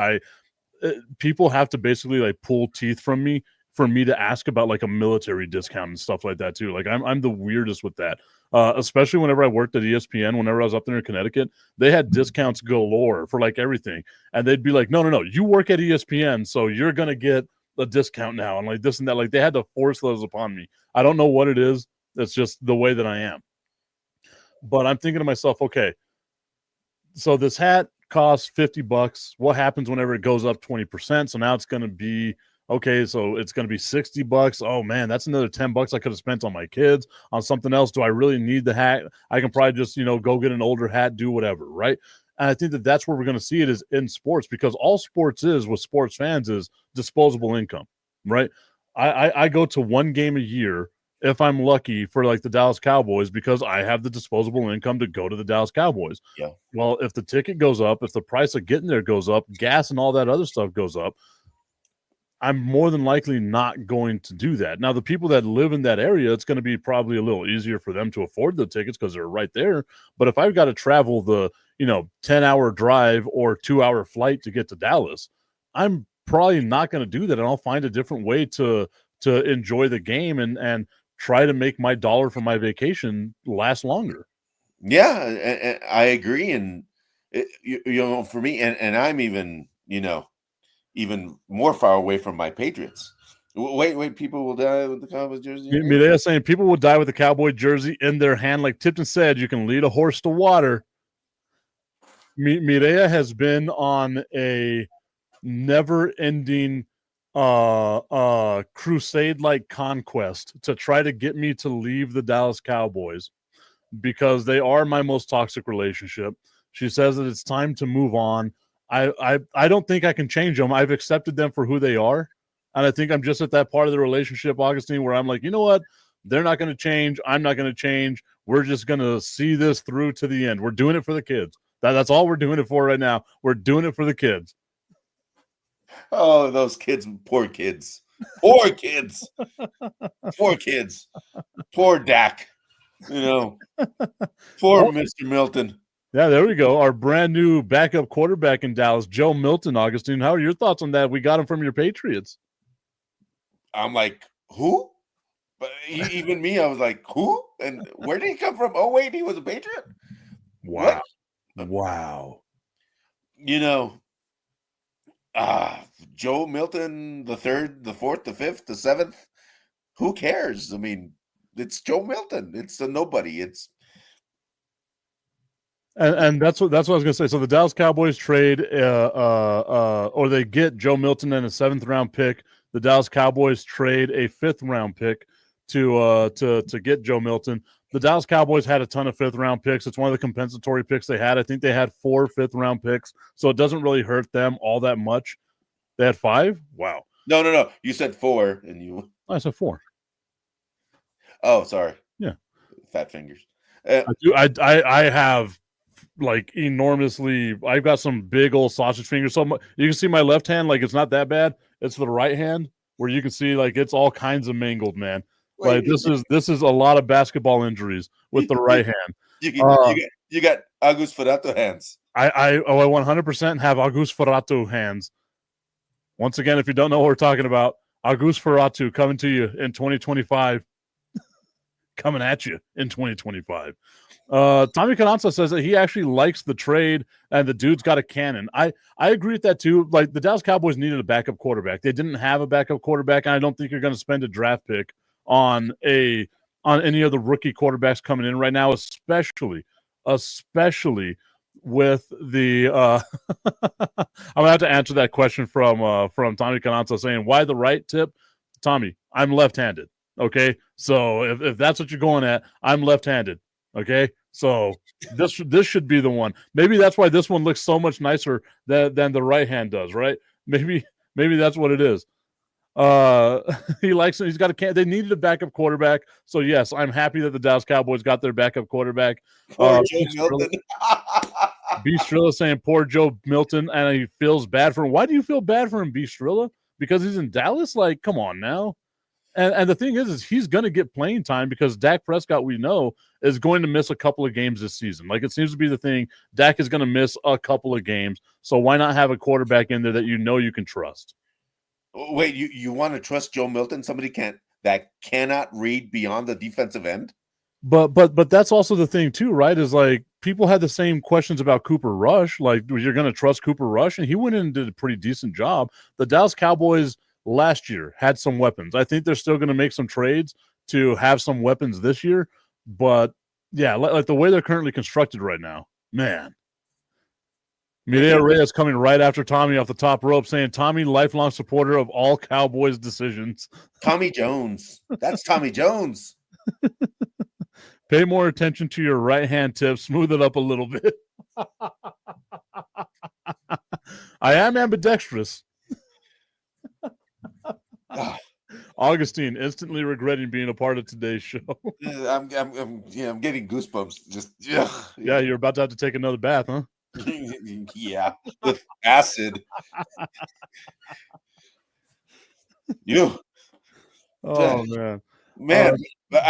people have to basically like pull teeth from me for me to ask about like a military discount and stuff like that too. Like I'm the weirdest with that. Especially whenever I worked at ESPN, whenever I was up there in Connecticut, they had discounts galore for like everything. And they'd be like, no, you work at ESPN, so you're going to get a discount now. And like this and that, like they had to force those upon me. I don't know what it is. It's just the way that I am. But I'm thinking to myself, okay, so this hat costs $50. What happens whenever it goes up 20%? So now it's going to be okay. So it's going to be $60. Oh man, that's another $10 I could have spent on my kids, on something else. Do I really need the hat? I can probably just go get an older hat, do whatever, right? And I think that that's where we're going to see it is in sports, because all sports is with sports fans is disposable income, right? I go to one game a year if I'm lucky for like the Dallas Cowboys, because I have the disposable income to go to the Dallas Cowboys. Yeah. Well, if the ticket goes up, if the price of getting there goes up, gas and all that other stuff goes up, I'm more than likely not going to do that. Now, the people that live in that area, it's going to be probably a little easier for them to afford the tickets because they're right there. But if I've got to travel the 10-hour drive or 2-hour flight to get to Dallas, I'm probably not going to do that, and I'll find a different way to enjoy the game and try to make my dollar from my vacation last longer. Yeah, I agree. And for me, and I'm even even more far away from my Patriots. Wait, people will die with the Cowboys jersey. Mireya saying people will die with the Cowboy jersey in their hand. Like Tipton said, you can lead a horse to water. Mireya has been on a never-ending crusade-like conquest to try to get me to leave the Dallas Cowboys, because they are my most toxic relationship. She says that it's time to move on. I don't think I can change them. I've accepted them for who they are. And I think I'm just at that part of the relationship, Augustine, where I'm like, you know what? They're not going to change. I'm not going to change. We're just going to see this through to the end. We're doing it for the kids. That's all we're doing it for right now. We're doing it for the kids. Oh, those kids, poor kids. Poor kids. Poor kids. Poor Dak. Poor Mr. Milton. Yeah, there we go. Our brand new backup quarterback in Dallas, Joe Milton. Augustine, how are your thoughts on that? We got him from your Patriots. I'm like, who? But even me, I was like, who? And where did he come from? Oh, wait, he was a Patriot? Wow. What? Wow. Joe Milton, the third, the fourth, the fifth, the seventh. Who cares? I mean, it's Joe Milton. It's a nobody. And that's what I was going to say. So the Dallas Cowboys trade, or they get Joe Milton and a 7th-round pick. The Dallas Cowboys trade a 5th-round pick to get Joe Milton. the Dallas Cowboys had a ton of 5th-round picks. It's one of the compensatory picks they had. I think they had 4 5th-round picks, so it doesn't really hurt them all that much. They had 5? Wow. No. You said 4, and you. I said 4. Oh, sorry. Yeah. Fat fingers. I have like enormously. I've got some big old sausage fingers. So you can see my left hand, like it's not that bad. It's the right hand where you can see like it's all kinds of mangled, man. Like this is a lot of basketball injuries with the right hand. You got August Ferrato hands. I 100% have August Ferrato hands. Once again, if you don't know what we're talking about, August Ferrato coming to you in 2025. Coming at you in 2025. Tommy Cananza says that he actually likes the trade and the dude's got a cannon. I agree with that too. Like the Dallas Cowboys needed a backup quarterback. They didn't have a backup quarterback, and I don't think you're going to spend a draft pick on any of the rookie quarterbacks coming in right now, especially with the I'm gonna have to answer that question from Tommy Cananza saying why the right tip. Tommy, I'm left-handed. Okay, so if that's what you're going at, I'm left-handed. Okay, so this should be the one. Maybe that's why this one looks so much nicer than the right hand does, right? Maybe that's what it is. He likes it. He's got a they needed a backup quarterback, so yes, I'm happy that the Dallas Cowboys got their backup quarterback. Poor Joe Milton. B. Strilla saying poor Joe Milton, and he feels bad for him. Why do you feel bad for him, B. Strilla? Because he's in Dallas? Like, come on now. And the thing is he's going to get playing time because Dak Prescott, we know, is going to miss a couple of games this season. Like, it seems to be the thing. Dak is going to miss a couple of games. So why not have a quarterback in there that you know you can trust? Wait, you want to trust Joe Milton? Somebody that cannot read beyond the defensive end? But that's also the thing too, right? Is like people had the same questions about Cooper Rush. Like, you're going to trust Cooper Rush? And he went in and did a pretty decent job. The Dallas Cowboys last year had some weapons. I think they're still going to make some trades to have some weapons this year. But yeah, like the way they're currently constructed right now, man. Mireya Reyes coming right after Tommy off the top rope saying, Tommy, lifelong supporter of all Cowboys decisions. Tommy Jones. That's Tommy Jones. Pay more attention to your right-hand tip. Smooth it up a little bit. I am ambidextrous. Augustine instantly regretting being a part of today's show. I'm getting goosebumps. Just yeah, you're about to have to take another bath, huh? Yeah, with acid. Oh man. But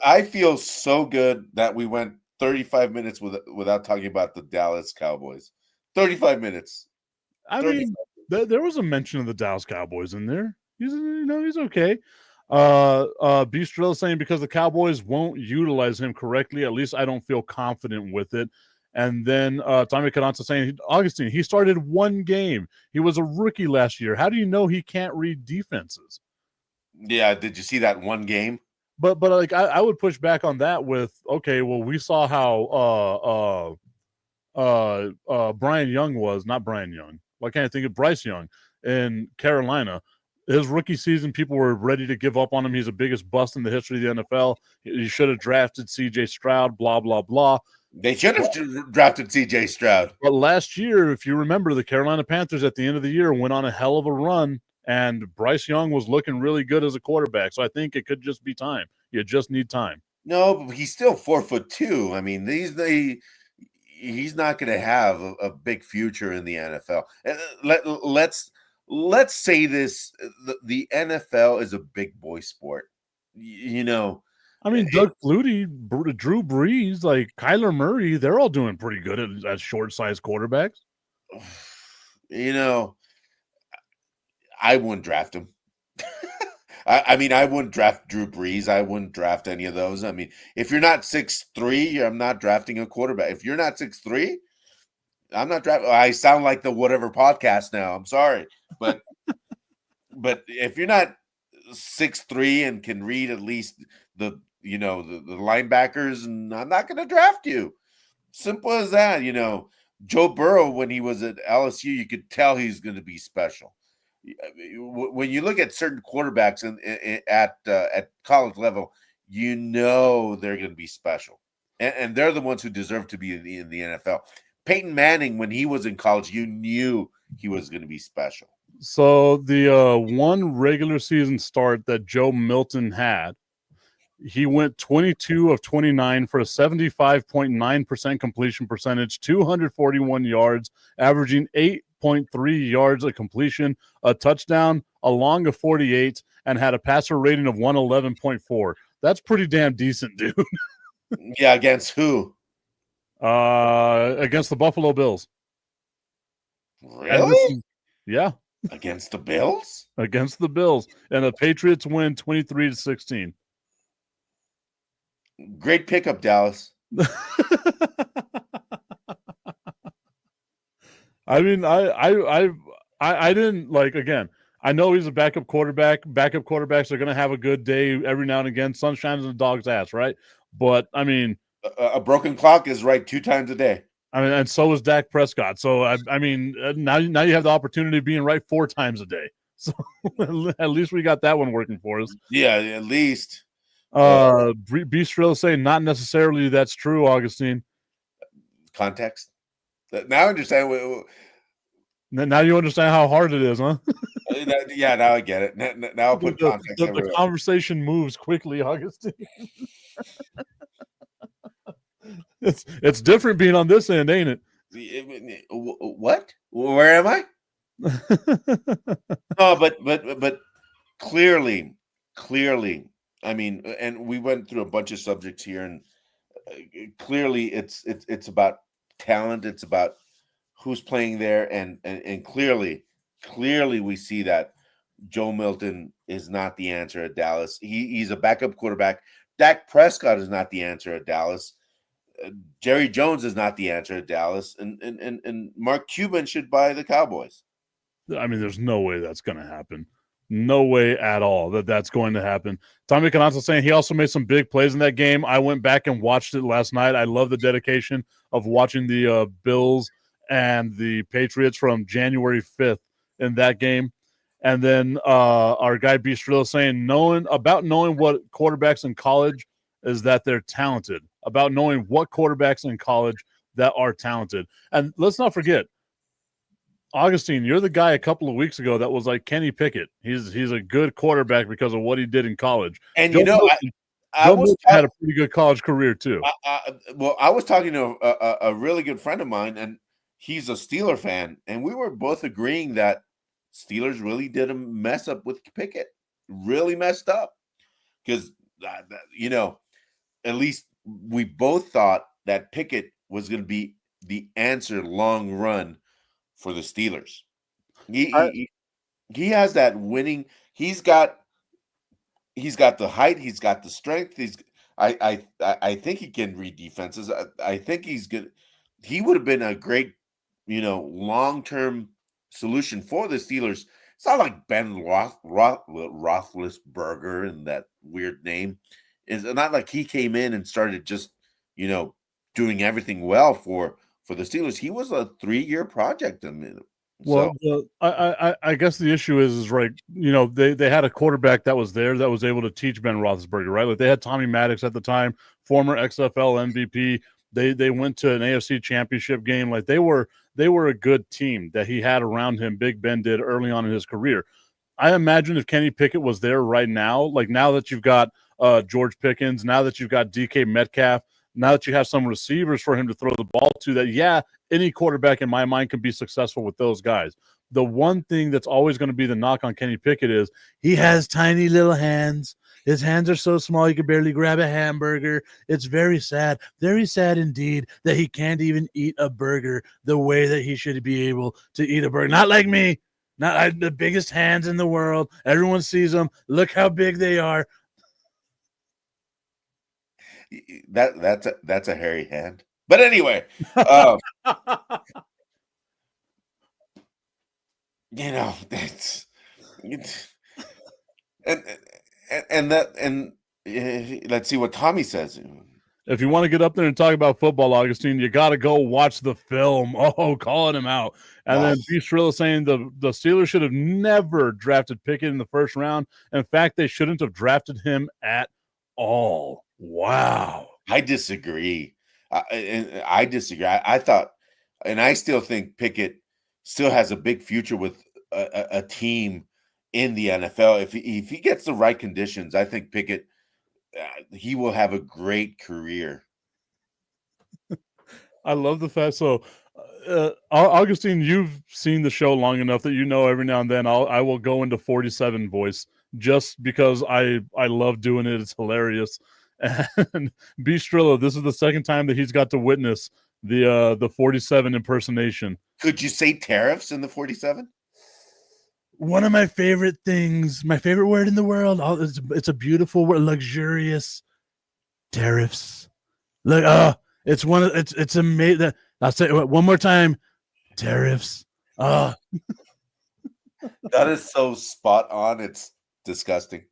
I feel so good that we went 35 minutes without talking about the Dallas Cowboys. 35 minutes. I mean, there was a mention of the Dallas Cowboys in there. He's okay. B. Strill saying because the Cowboys won't utilize him correctly, at least I don't feel confident with it. And then Tommy Cananza saying, Augustine, he started one game. He was a rookie last year. How do you know he can't read defenses? Yeah, did you see that one game? But like I would push back on that with, okay, well, we saw how Brian Young was, not Brian Young. Why can't I think of Bryce Young in Carolina? His rookie season, people were ready to give up on him. He's the biggest bust in the history of the NFL. He should have drafted C.J. Stroud, blah, blah, blah. They should have drafted C.J. Stroud. But last year, if you remember, the Carolina Panthers at the end of the year went on a hell of a run, and Bryce Young was looking really good as a quarterback. So I think it could just be time. You just need time. No, but he's still 4'2". I mean, he's not going to have a big future in the NFL. Let's say this: the NFL is a big boy sport. I mean, Doug Flutie, Drew Brees, like Kyler Murray, they're all doing pretty good as short-sized quarterbacks. I wouldn't draft him. I mean, I wouldn't draft Drew Brees. I wouldn't draft any of those. I mean, if you're not 6'3", I'm not drafting a quarterback. If you're not 6'3", I'm not drafting. I sound like the whatever podcast now. I'm sorry, but if you're not 6'3" and can read at least the linebackers, and I'm not going to draft you. Simple as that. Joe Burrow, when he was at LSU, you could tell he's going to be special. When you look at certain quarterbacks at college level, you know they're going to be special. And they're the ones who deserve to be in the NFL. Peyton Manning, when he was in college, you knew he was going to be special. So the one regular season start that Joe Milton had, he went 22 of 29 for a 75.9% completion percentage, 241 yards, averaging 8.3 yards a completion, a touchdown, a long of 48, and had a passer rating of 111.4. That's pretty damn decent, dude. Yeah, against who? Against the Buffalo Bills. Really? Yeah. Against the Bills? Against the Bills. And the Patriots win 23-16. Great pickup, Dallas. I mean, I didn't like, again, I know he's a backup quarterback. Backup quarterbacks are going to have a good day every now and again. Sun shines in the dog's ass, right? But I mean, a broken clock is right 2 times a day. I mean, and so is Dak Prescott. So I mean, now you have the opportunity of being right 4 times a day. So at least we got that one working for us. Yeah, at least. Bistro saying not necessarily that's true, Augustine. Context. Now I understand. Now you understand how hard it is, huh? Yeah, now I get it. Now I'll put context. The conversation moves quickly, Augustine. It's different being on this end, ain't it? What? Where am I? No, but clearly, I mean, and we went through a bunch of subjects here, and clearly, it's about talent. It's about who's playing there, and clearly, we see that Joe Milton is not the answer at Dallas. He's a backup quarterback. Dak Prescott is not the answer at Dallas. Jerry Jones is not the answer at Dallas, and Mark Cuban should buy the Cowboys. I mean, there's no way that's going to happen. No way at all that's going to happen. Tommy Canazzo saying he also made some big plays in that game. I went back and watched it last night. I love the dedication of watching the Bills and the Patriots from January 5th in that game. And then our guy Bistrillo saying knowing what quarterbacks in college is that they're talented, about knowing what quarterbacks in college that are talented. And let's not forget, Augustine, you're the guy a couple of weeks ago that was like Kenny Pickett. He's a good quarterback because of what he did in college. And Joe you know, Milton, had a pretty good college career too. Well, I was talking to a really good friend of mine, and he's a Steeler fan, and we were both agreeing that Steelers really did a mess up with Pickett. Really messed up because you know, at least we both thought that Pickett was going to be the answer long run for the Steelers. He has that winning. He's got the height. He's got the strength. I think he can read defenses. I think he's good. He would have been a great, long-term solution for the Steelers. It's not like Ben Roethlisberger and that weird name. It's not like he came in and started just, doing everything well for the Steelers. He was a 3-year project. Well, I guess the issue is right. They had a quarterback that was there that was able to teach Ben Roethlisberger, right? Like they had Tommy Maddox at the time, former XFL MVP. They went to an AFC Championship game. Like they were a good team that he had around him. Big Ben did early on in his career. I imagine if Kenny Pickett was there right now, like now that you've got George Pickens, now that you've got DK Metcalf, now that you have some receivers for him to throw the ball to, that any quarterback in my mind can be successful with those guys. The one thing that's always going to be the knock on Kenny Pickett is he has tiny little hands. His hands are so small he can barely grab a hamburger. It's very sad indeed that he can't even eat a burger the way that he should be able to eat a burger. Not like me. Not the biggest hands in the world. Everyone sees them. Look how big they are. That's a hairy hand. But anyway, it's and let's see what Tommy says. If you want to get up there and talk about football, Augustine, you got to go watch the film. Oh, calling him out. And then Bistrillo saying the Steelers should have never drafted Pickett in the first round. In fact, they shouldn't have drafted him at all. Wow. I disagree. I disagree. I thought, and I still think Pickett still has a big future with a team in the NFL. If he gets the right conditions, I think Pickett he will have a great career. I love the fact. So, Augustine, you've seen the show long enough that you know every now and then I will go into 47 voice just because I love doing it. It's hilarious. And B Strillo, this is the second time that he's got to witness the 47 impersonation. Could you say tariffs in the 47? One of my favorite things, my favorite word in the world. It's a beautiful word, luxurious. Tariffs. Look, it's one. It's amazing. I'll say it one more time. Tariffs. That is so spot on. It's disgusting.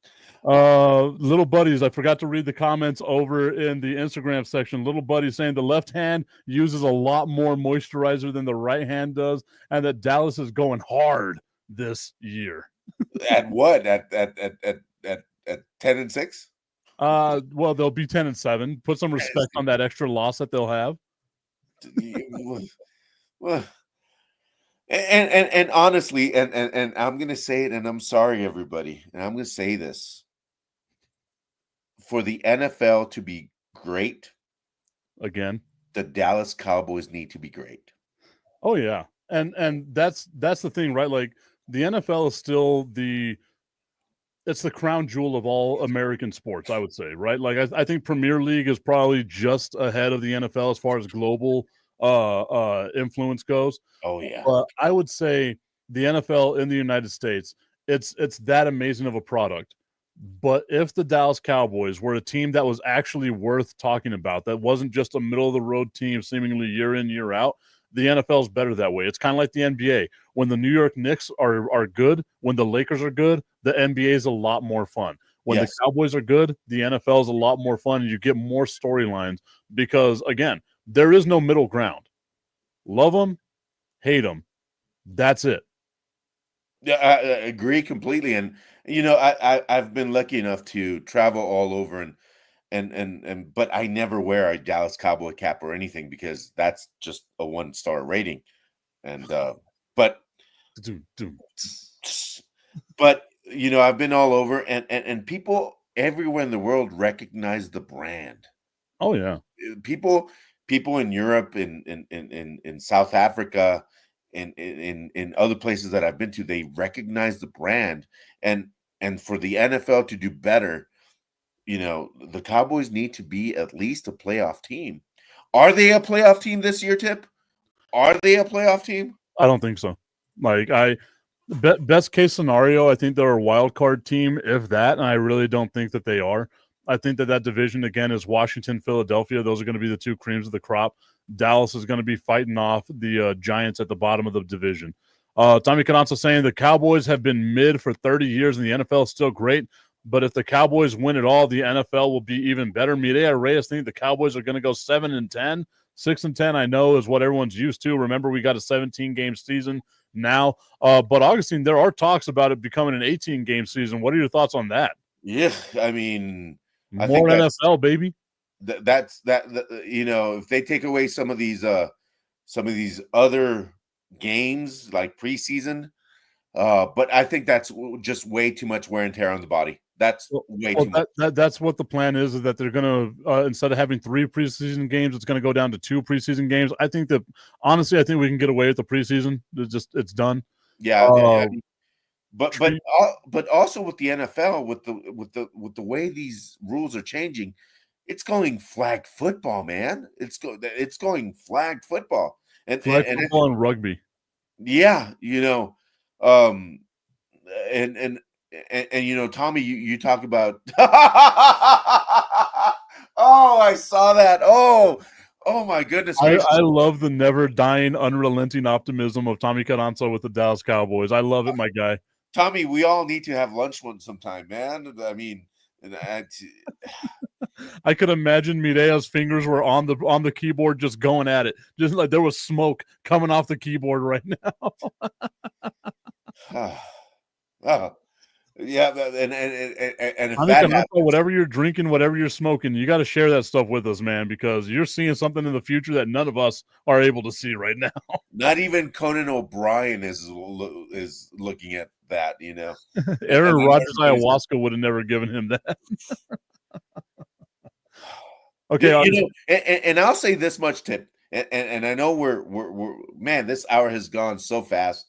Little buddies, I forgot to read the comments over in the Instagram section. Little buddy saying the left hand uses a lot more moisturizer than the right hand does, and that Dallas is going hard this year. At what? At 10-6? Well, they'll be 10-7. Put some respect on that extra loss that they'll have. Well, and honestly, and I'm gonna say it, and I'm sorry, everybody, and I'm gonna say this. For the NFL to be great, again, the Dallas Cowboys need to be great. Oh yeah. And that's the thing, right? Like the NFL is still it's the crown jewel of all American sports, I would say, right? Like I think Premier League is probably just ahead of the NFL as far as global influence goes. Oh yeah. But I would say the NFL in the United States, it's that amazing of a product. But if the Dallas Cowboys were a team that was actually worth talking about, that wasn't just a middle of the road team seemingly year in, year out, the NFL is better that way. It's kind of like the NBA. When the New York Knicks are good, when the Lakers are good, the NBA is a lot more fun. When the Cowboys are good, the NFL is a lot more fun, and you get more storylines because, again, there is no middle ground. Love them, hate them. That's it. Yeah, I agree completely. And I've been lucky enough to travel all over and but I never wear a Dallas Cowboy cap or anything because that's just a 1-star rating. And but I've been all over and people everywhere in the world recognize the brand. Oh yeah. People in Europe, in South Africa, in other places that I've been to, they recognize the brand, and for the NFL to do better, the Cowboys need to be at least a playoff team. Are they a playoff team this year, Tip? Are they a playoff team? I don't think so. Like best case scenario, I think they're a wild card team, if that, and I really don't think that they are. I think that division, again, is Washington, Philadelphia. Those are going to be the two creams of the crop. Dallas is going to be fighting off the Giants at the bottom of the division. Tommy Cananza saying the Cowboys have been mid for 30 years and the NFL is still great, but if the Cowboys win it all, the NFL will be even better. Mireya Reyes think the Cowboys are going to go 7-10. 6-10, I know, is what everyone's used to. Remember, we got a 17-game season now. But Augustine, there are talks about it becoming an 18-game season. What are your thoughts on that? Yeah, I mean, I think NFL, baby. If they take away some of these other games like preseason, but I think that's just way too much wear and tear on the body. That's way too much. That's what the plan is that they're going to, instead of having 3 preseason games, it's going to go down to 2 preseason games. I think that, honestly, I think we can get away with the preseason. It's done. Yeah. But also with the NFL, with the way these rules are changing, it's going flag football, man. It's going flag football and football and rugby. Yeah, and Tommy, you talk about. Oh, I saw that. Oh my goodness! I love the never dying, unrelenting optimism of Tommy Carranza with the Dallas Cowboys. I love it, my guy. Tommy, we all need to have lunch one sometime, man. I mean, I could imagine Mireya's fingers were on the keyboard, just going at it, just like there was smoke coming off the keyboard right now. Yeah, and if I think that happens, whatever you're drinking, whatever you're smoking, you got to share that stuff with us, man, because you're seeing something in the future that none of us are able to see right now. not even Conan O'Brien is looking at that, Aaron And Rodgers everybody's like, ayahuasca would have never given him that. Okay, and I'll say this much, Tip, and I know we're man, this hour has gone so fast.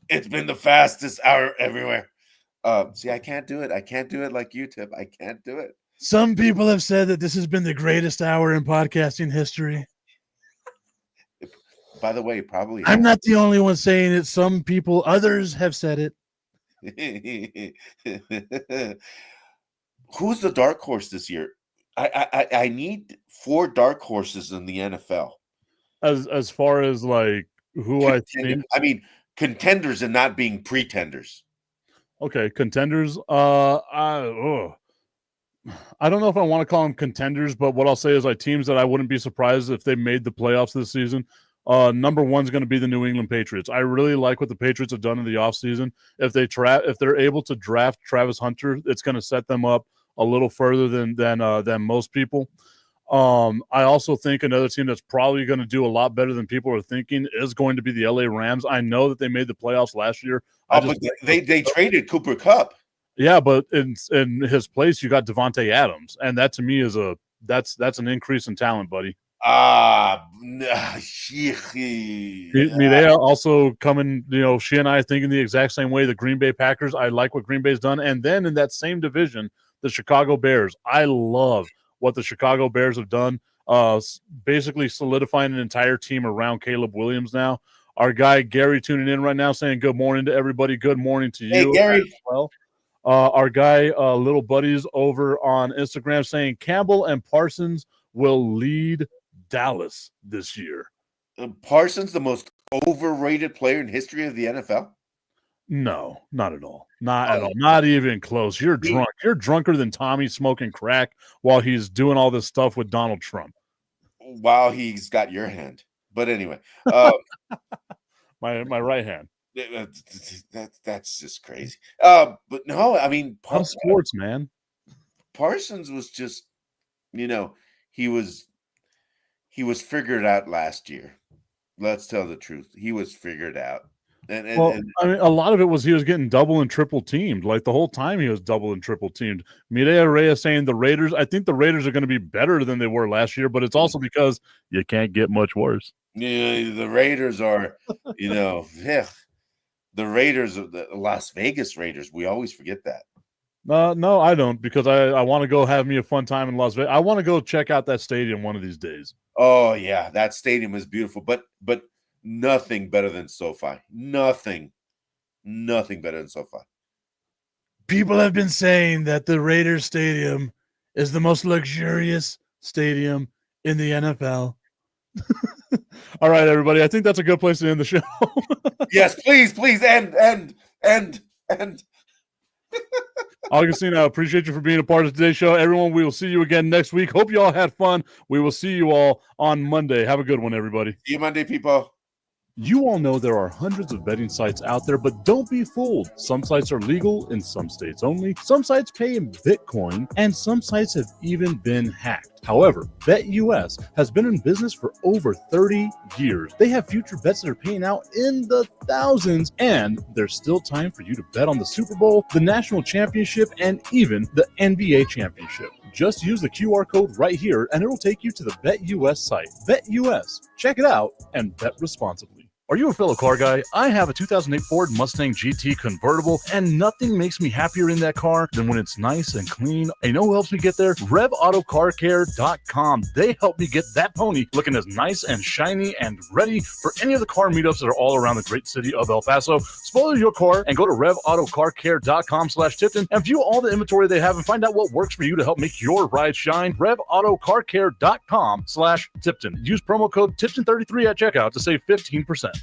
It's been the fastest hour everywhere. See, I can't do it. I can't do it like you, Tip. I can't do it. some people have said that this has been the greatest hour in podcasting history. By the way, probably I'm not the only one saying it. Some people, others have said it. Who's the dark horse this year? I need 4 dark horses in the NFL. As far as like who I think, I mean, contenders and not being pretenders. Okay, contenders. I don't know if I want to call them contenders, but what I'll say is like teams that I wouldn't be surprised if they made the playoffs this season. Number 1 is going to be the New England Patriots. I really like what the Patriots have done in the offseason. If they're able to draft Travis Hunter, it's going to set them up a little further than most people. I also think another team that's probably going to do a lot better than people are thinking is going to be the LA Rams. I know that they made the playoffs last year. But they traded Cooper Kupp. Yeah, but in his place, you got Devontae Adams, and that to me is that's an increase in talent, buddy. Mireya also coming, she and I thinking the exact same way. The Green Bay Packers, I like what Green Bay's done. And then in that same division, the Chicago Bears. I love what the Chicago Bears have done, basically solidifying an entire team around Caleb Williams now. Our guy Gary tuning in right now saying good morning to everybody. Good morning to you. Hey, Gary. As well. Our guy, Little Buddies over on Instagram saying Campbell and Parsons will lead Dallas this year. Parsons, the most overrated player in history of the NFL? No, not at all. Not at all. Not even close. You're drunk. You're drunker than Tommy smoking crack while he's doing all this stuff with Donald Trump. While he's got your hand. But anyway. My right hand. That's just crazy. But no, I mean, sports, man. Parsons was just, he was figured out last year. Let's tell the truth. He was figured out. I mean, a lot of it was he was getting double and triple teamed. Like the whole time he was double and triple teamed. Mireya Reyes saying the Raiders. I think the Raiders are going to be better than they were last year, but it's also because you can't get much worse. Yeah, the Raiders are, the Raiders are the Las Vegas Raiders. We always forget that. No, I don't, because I want to go have me a fun time in Las Vegas. I want to go check out that stadium one of these days. Oh yeah, that stadium is beautiful, but nothing better than SoFi. Nothing better than SoFi. People have been saying that the Raiders stadium is the most luxurious stadium in the NFL. All right, everybody. I think that's a good place to end the show. Yes, please end. Augustine, I appreciate you for being a part of today's show. Everyone, we will see you again next week. Hope you all had fun. We will see you all on Monday. Have a good one, everybody. See you Monday, people. You all know there are hundreds of betting sites out there, but don't be fooled. Some sites are legal in some states only. Some sites pay in Bitcoin, and some sites have even been hacked. However, BetUS has been in business for over 30 years. They have future bets that are paying out in the thousands, and there's still time for you to bet on the Super Bowl, the National Championship, and even the NBA Championship. Just use the QR code right here, and it'll take you to the BetUS site. BetUS. Check it out and bet responsibly. Are you a fellow car guy? I have a 2008 Ford Mustang GT convertible, and nothing makes me happier in that car than when it's nice and clean. You know who helps me get there? RevAutoCarCare.com. They help me get that pony looking as nice and shiny and ready for any of the car meetups that are all around the great city of El Paso. Spoil your car and go to RevAutoCarCare.com/Tipton and view all the inventory they have and find out what works for you to help make your ride shine. RevAutoCarCare.com/Tipton. Use promo code Tipton33 at checkout to save 15%.